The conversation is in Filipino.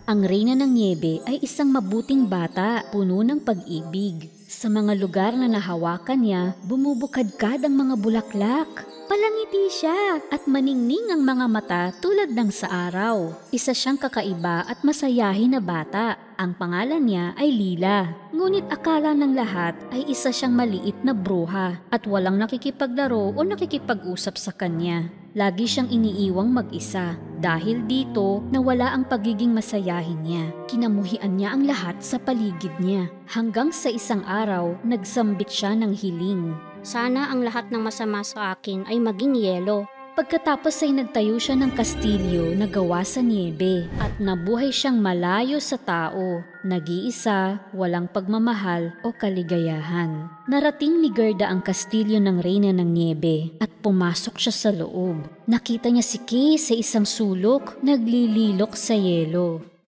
Ang Reyna ng Niebe ay isang mabuting bata, puno ng pag-ibig. Sa mga lugar na nahawakan niya, bumubukadkad ang mga bulaklak. Palangiti siya at maningning ang mga mata tulad ng sa araw. Isa siyang kakaiba at masayahin na bata. Ang pangalan niya ay Lila. Ngunit akala ng lahat ay isa siyang maliit na bruha at walang nakikipaglaro o nakikipag-usap sa kanya. Lagi siyang iniiwang mag-isa. Dahil dito, nawala ang pagiging masayahin niya. Kinamuhian niya ang lahat sa paligid niya. Hanggang sa isang araw, nagsambit siya ng hiling. Sana ang lahat ng masama sa akin ay maging yelo. Pagkatapos ay nagtayo siya ng kastilyo na gawa sa niebe at nabuhay siyang malayo sa tao, nag-iisa, walang pagmamahal o kaligayahan. Narating ni Gerda ang kastilyo ng Reyna ng Niebe at pumasok siya sa loob. Nakita niya si Kay sa isang sulok, naglililok sa yelo.